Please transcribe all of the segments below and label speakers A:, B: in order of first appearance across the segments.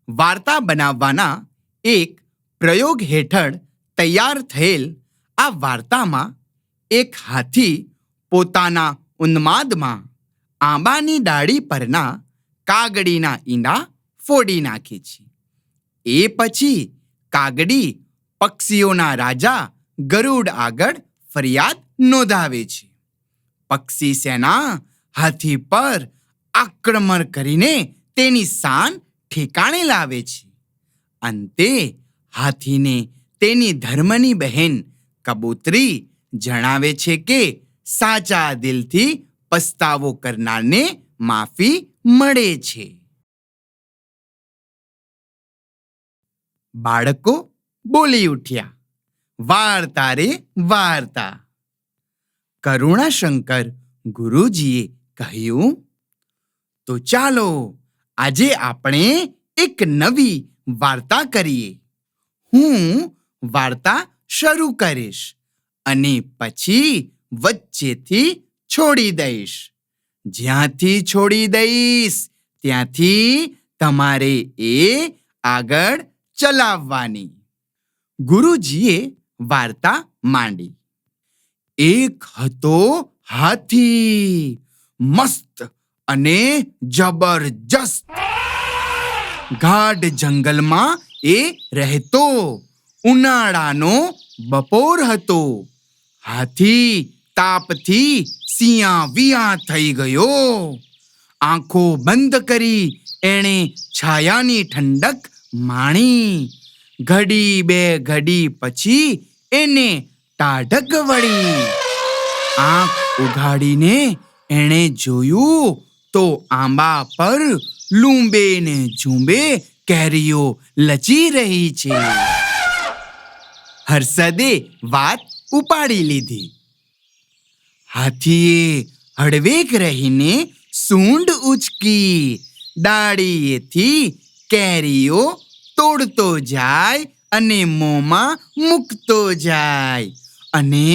A: વાર્તા બનાવવાના એક પ્રયોગ હેઠળ તૈયાર થયેલ આ વાર્તામાં એક હાથી પોતાના ઉન્માદમાં આંબાની ડાળી પરના કાગડીના ઈંડા ફોડી નાખે છે. એ પછી કાગડી પક્ષીઓના રાજા ગરુડ આગળ ફરિયાદ નોંધાવે છે. પક્ષી સેના હાથી પર આક્રમણ કરીને તેની શાન ઠેકાણે લાવે છે. અંતે હાથીને તેની ધર્મની બહેન કબૂતરી જણાવે છે કે સાચા દિલથી પસ્તાવો કરનારને માફી મળે છે. બાળકો બોલી ઉઠ્યા, વાર્તા રે વાર્તા. કરુણાશંકર ગુરુજીએ કહ્યું, તો ચાલો આજે આપણે એક નવી વાર્તા કરીએ. હું વાર્તા શરૂ કરીશ અને પછી વચ્ચેથી છોડી દઈશ. જ્યાંથી છોડી દઈશ ત્યાંથી તમારે એ આગળ ચલાવવાની. ગુરુજીએ વાર્તા માંડી. એક હતો હાથી, મસ્ત અને જબરજસ્ત. ગાઢ જંગલમાં એ રહેતો. ઉનાળાનો બપોર હતો. હાથી તાપથી સિયાવિયા થઈ ગયો. આંખો બંધ કરી એણે છાયાની ઠંડક માણી. ઘડી બે ઘડી પછી એને ટાઢક વળી. આંખ ઉઘાડીને એણે જોયું તો આંબા પર લૂંબે ને ઝૂંબે કેરીઓ લચી રહી છે. હર્ષદે વાત ઉપાડી લીધી. હાથીએ હળવેક રહીને સૂંઢ ઉચકી. ડાળીએથી કેરીઓ તોડતો જાય અને મોંમાં મૂકતો જાય. અને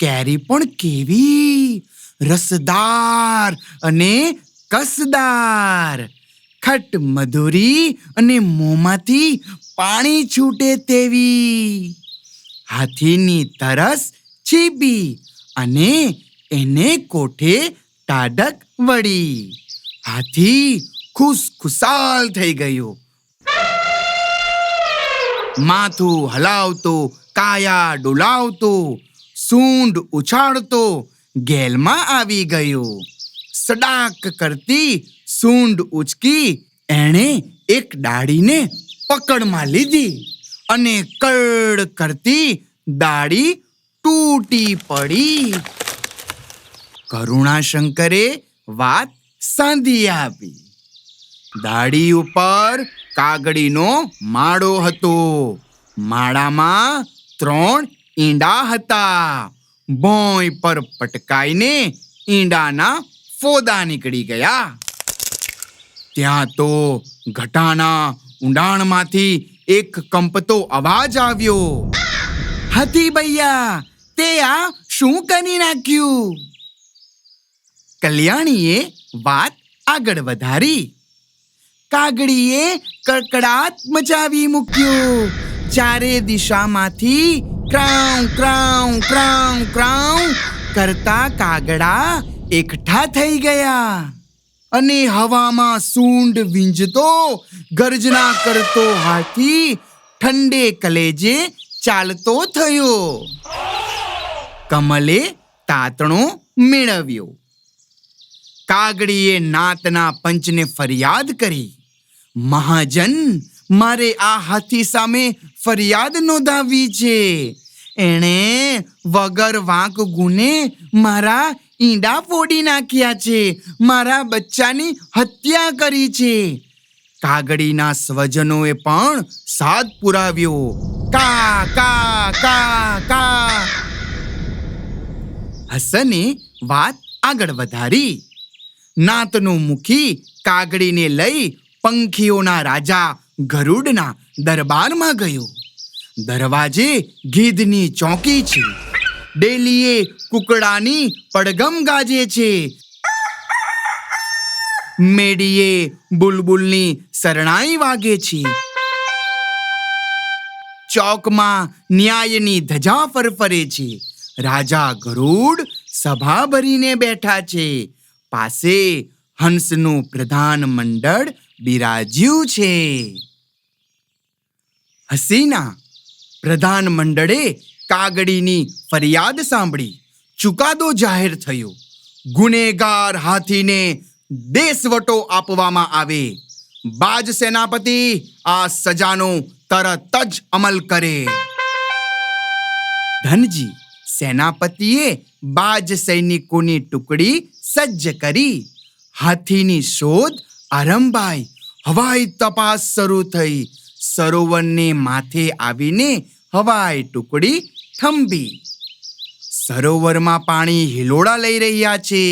A: કેરી પણ કેવી રસદાર અને કસદાર. ખટ મધુરી અને મોંમાંથી પાણી છૂટે તેવી. હાથીની તરસ છીપી અને એને કોઠે ટાઢક વળી. હાથી ખુશખુશાલ થઈ ગયો. માથું હલાવતો, કાયા ડોલાવતો, સૂંઢ ઉછાળતો ગેલમાં આવી ગયો. સડાક કરતી સૂંઢ ઉચકી એણે એક ડાળીને પકડમાં લીધી અને કડ કરતી ડાળી તૂટી પડી. કરુણાશંકરે વાત સાંધી આપી. ડાળી ઉપર કાગડીનો માળો હતો. માળામાં 3 ઈંડા હતા. ભોંય પર પટકાઈને ઈંડાના ફોદા નીકળી ગયા. ત્યાં તો ઘટાના ઊંડાણમાંથી એક કંપતો અવાજ આવ્યો. હાથી ભૈયા, તે આ શું કરી નાખ્યું? કલ્યાણીએ વાત આગળ વધારી. કાગડીએ કડકડાટ મચાવી મૂક્યો. ચારે દિશામાંથી ક્રાઉ ક્રાઉ ક્રાઉ ક્રાઉ કરતા કાગડા એકઠા થઈ ગયા અને હવામાં સૂંઢ વીંજતો ગર્જના કરતો હાથી ઠંડે કલેજે ચાલતો થયો. કમલે તાતણો મેળવ્યો. કાગડીએ નાતના પંચને ફરિયાદ કરી. મહાજન, મારે આ હાથી સામે ફરિયાદ નોંધાવી છે. એણે વગર વાંક ગુને મારા ઈંડા ફોડી નાખ્યા છે. મારા બચ્ચાની હત્યા કરી છે. કાગડીના સ્વજનોએ પણ સાદ પુરાવ્યો. કા કા કા કા. હસને વાત આગળ વધારી. નાતનું મુખી કાગડીને લઈ પંખીઓના રાજા ગરુડના દરબારમાં ગયો. દરવાજે ગીધની ચોકી છે. ડેલીએ કુકડાની પડગમ ગાજે છે. મેડીએ બુલબુલની શરણાઈ વાગે છે. ચોકમાં ન્યાયની ધજા ફરફરે છે. રાજા ગરુડ સભા ભરીને બેઠા છે. પાસે હંસનું પ્રધાન મંડળ બિરાજ્યું છે. હસીના પ્રધાન મંડળે કાગડીની ફરિયાદ સાંભળી ચુકાદો જાહેર થયો. ગુનેગાર હાથીને દેશવટો આપવામાં આવે. બાજ સેનાપતિ આ સજાનો તરત જ અમલ કરે. ધનજી સેનાપતિએ બાજ સૈનિકોની ટુકડી સજ્જ કરી. હાથીની શોધ આરંભાઈ. હવાઈ તપાસ શરૂ થઈ. સરોવરને માથે આવીને હવાઈ ટુકડી થંભી. સરોવરમાં પાણી હિલોળા લઈ રહ્યા છે.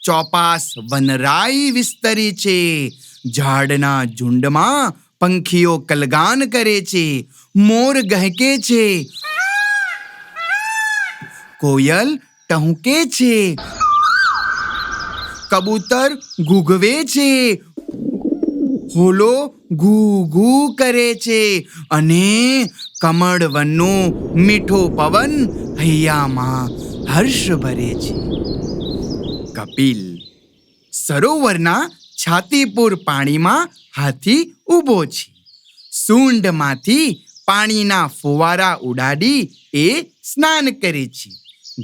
A: ચોપાસ વનરાઈ વિસ્તરી છે. ઝાડના ઝુંડમાં પંખીઓ કલગાન કરે છે. મોર ગહેકે છે. કોયલ ટહુકે છે. કબૂતર ઘૂઘવે છે. હોલો ઘૂ ઘૂ કરે છે. અને કમળવનનો મીઠો પવન હૈયામાં હર્ષ ભરે છે. કપિલ સરોવરના છાતીપુર પાણીમાં હાથી ઊભો છે. સૂંઢમાંથી પાણીના ફુવારા ઉડાડી એ સ્નાન કરે છે.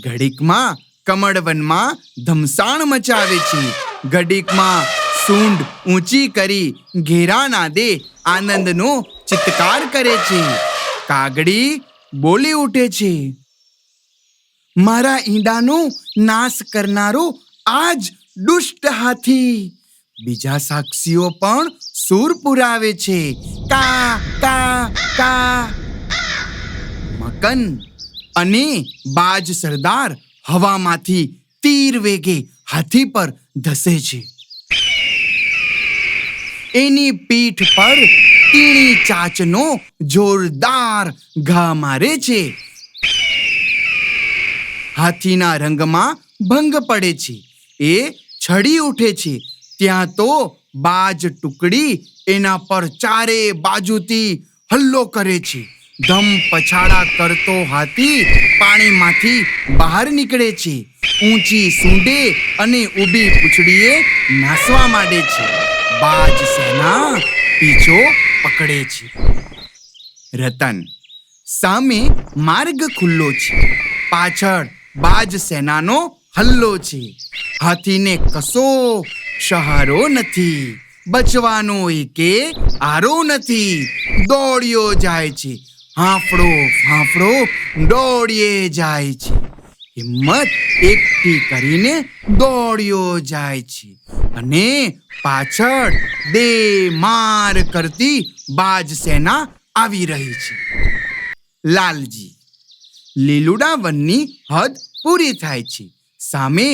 A: ઘડીકમાં કમળવનમાં ધમસાણ મચાવે છે. ઘડીકમાં સૂંઢ ઊંચી કરી ઘેરા નાદે આનંદનો ચિત્કાર કરે છે. કાગડી બોલી ઉઠે છે, મારા ઈંડાનો નાશ કરનારો આજ દુષ્ટ હાથી. બીજા સાક્ષીઓ પણ સૂર પુરાવે છે, કા કા કા. મકન અને બાજ સરદાર હવામાંથી તીર વેગે હાથી પર ધસે છે. એની પીઠ પર તીણી ચાંચનો જોરદાર ઘા મારે છે. હાથીના રંગમાં ભંગ પડે છે. એ છડી ઉઠે છે. ત્યાં તો બાજ ટુકડી એના પર ચારે બાજુથી હલ્લો કરે છે. ધમ પછાડા કરતો હાથી પાણીમાંથી બહાર નીકળે છે. ઊંચી સૂંઢે અને ઊભી પૂંછડીએ નાસવા માંડે છે. બાજ સેના પીછો પકડે છે. રતન સામે માર્ગ ખુલ્લો છે. પાછળ બાજ સેનાનો હલ્લો છે. હાથીને કશો સહારો નથી. બચવાનો એકે આરો નથી. દોડ્યો જાય છે. હાંફળો ફાંફળો દોડીએ જાય છે. હિંમત એકઠી કરીને દોડ્યો જાય છે. અને પાછળ બે માર કરતી બાજ સેના આવી રહી છે. લાલજી લીલુડા વનની હદ પૂરી થાય છે. સામે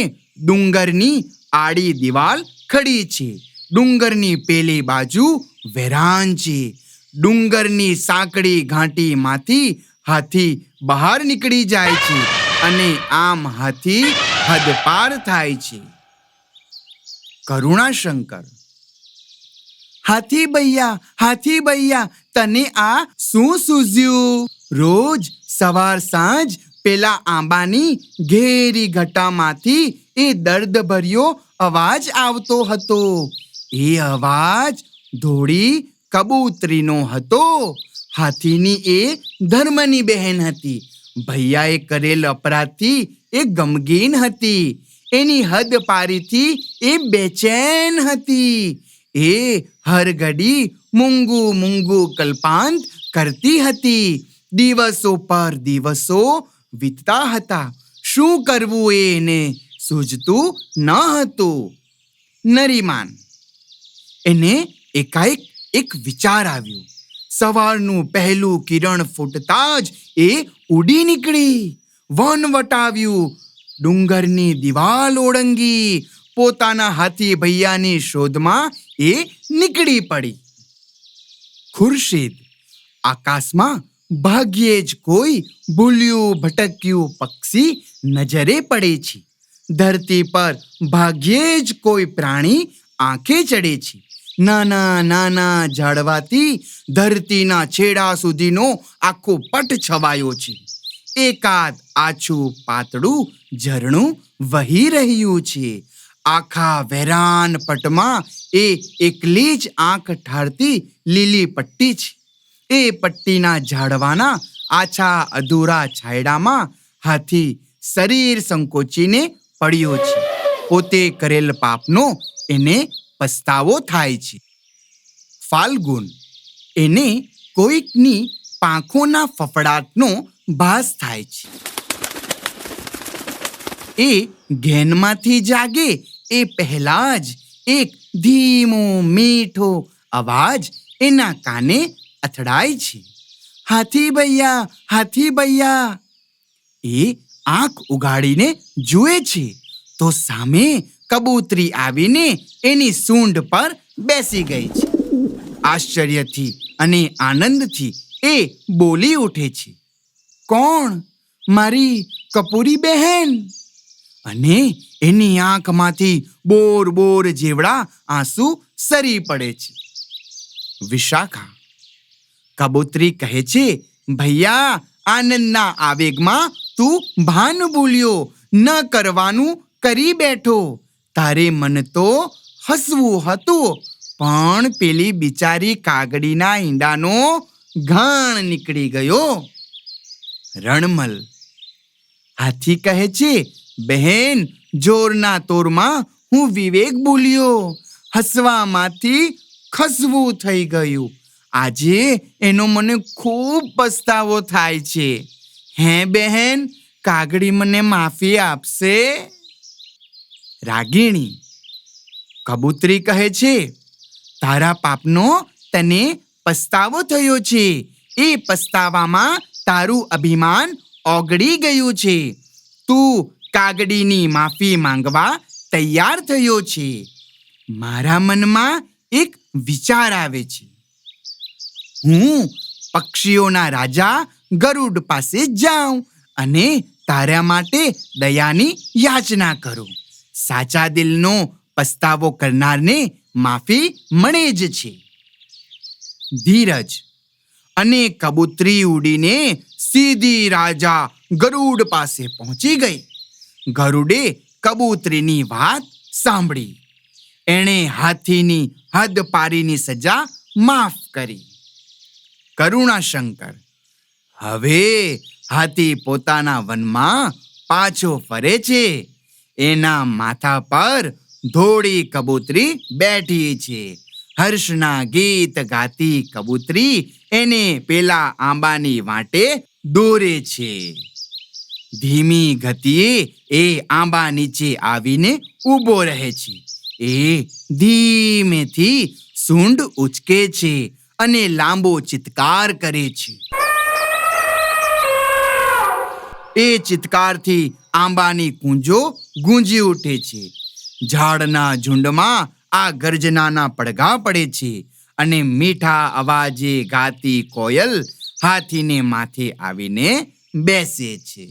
A: ડુંગરની આડી દિવાલ ખડી છે. ડુંગરની પેલી બાજુ વેરાન છે. ડુંગરની સાંકડી ઘાટીમાંથી હાથી બહાર નીકળી જાય છે. અને આમ હાથી હદ પાર થાય છે. કરુણાશંકર હાથી ભૈયા તને આ શું સૂઝ્યું? રોજ સવાર સાંજ પેલા આંબાની ઘેરી ઘટામાંથી એ દર્દભર્યો અવાજ આવતો હતો. એ અવાજ ધોળી કબૂતરીનો હતો. હાથીની એ ધર્મની બહેન હતી. ભૈયાએ કરેલ અપરાધથી એ ગમગીન હતી. એની હદ પારીથી એ બેચેન હતી. એ હર ઘડી મૂંગું મૂંગું કલ્પાંત કરતી હતી. દિવસો પર દિવસો વીતતા હતા. શું કરવું એને સૂઝતું ન હતું. નરીમાન એને એકાએક એક વિચાર આવ્યો. સવારનું પહેલું કિરણ ફૂટતા જ એ ઉડી નીકળી. વન વટાવ્યું. ડુંગરની દિવાલ ઓળંગી. પોતાના હાથી ભૈયાની શોધમાં એ નીકળી પડી. ખુરશીદ આકાશમાં ભાગ્યે જ કોઈ ભૂલ્યું ભટક્યું પક્ષી નજરે પડે છે. ધરતી પર ભાગ્યે જ કોઈ પ્રાણી આંખે ચડે છે. નાના નાના ઝાડવાથી ધરતીના છેડા સુધીનો આખો પટ છવાયો છે. એકાદ આછું પાતળું ઝરણું વહી રહ્યું છે. આખા વેરાન પટમાં એ એકલી જ આંખ ઠારતી લીલી પટ્ટી છે. એ પટ્ટીના ઝાડવાના આછા અધૂરા છાયડામાં હાથી શરીર સંકોચીને પડ્યો છે. પોતે કરેલ પાપનો એને પસ્તાવો થાય છે. ફાલ્ગુન, એને કોઈકની પાંખોના ફફડાટનો ભાસ થાય છે. એ ઘેનમાંથી જાગે એ પહેલા જ એક ધીમો મીઠો અવાજ એના કાને અથડાય છે. હાથી ભૈયા, હાથી ભૈયા. એ આંખ ઉગાડીને જુએ છે તો સામે કબૂતરી આવીને એની સૂંઢ પર બેસી ગઈ છે. આશ્ચર્યથી અને આનંદથી એ બોલી ઉઠે છે, કોણ? મારી કપૂરી બહેન. અને એની આંખમાંથી બોર બોર જેવડા આંસુ સરી પડે છે. વિશાખા, કબૂતરી કહે છે, ભૈયા, આનંદના આવેગમાં તું ભાન ભૂલ્યો, ન કરવાનું કરી બેઠો. તારે મન તો હસવું હતું, પણ પેલી બિચારી કાગડીના ઈંડાનો ઘાણ નીકળી ગયો. રણમલ, હાથી કહે છે, બહેન, જોરના તોરમાં હું વિવેક ભૂલ્યો. હસવામાંથી ખસવું થઈ ગયું. આજે એનો મને ખૂબ પસ્તાવો થાય છે. હે બહેન, કાગડી મને માફી આપશે? રાગીણી, કબૂતરી કહે છે, તારા પાપનો તને પસ્તાવો થયો છે. એ પસ્તાવામાં તારું અભિમાન ઓગળી ગયું છે. તું કાગડીની માફી માંગવા તૈયાર થયો છે. મારા મનમાં એક વિચાર આવે છે. હું પક્ષીઓના રાજા ગરુડ પાસે જાઉં અને તારા માટે દયાની યાચના કરું. સાચા દિલનો પસ્તાવો કરનારને માફી મળે જ છે. ધીરજ, અને કબૂતરી ઉડીને સીધી રાજા ગરુડ પાસે પહોંચી ગઈ. ગરુડે કબૂતરીની વાત સાંભળી. એણે હાથીની હદપારીની સજા માફ કરી. કરુણાશંકર, હવે હાથી પોતાના વનમાં પાછો ફરે છે. એના માથા પર ધોળી કબૂતરી બેઠી છે. હર્ષના ગીત ગાતી કબૂતરી એને પેલા આંબાની વાટે દોરે છે. ધીમી ગતિએ એ આંબા નીચે આવીને ઊભો રહે છે. એ ધીમેથી સૂંઢ ઉચકે છે અને લાંબો ચિત્કાર કરે છે. એ ચિત્કારથી આંબાની કૂંજો ગૂંજી ઉઠે છે. ઝાડના ઝુંડમાં આ ગર્જનાના પડઘા પડે છે અને મીઠા અવાજે ગાતી કોયલ હાથીને માથે આવીને બેસે છે.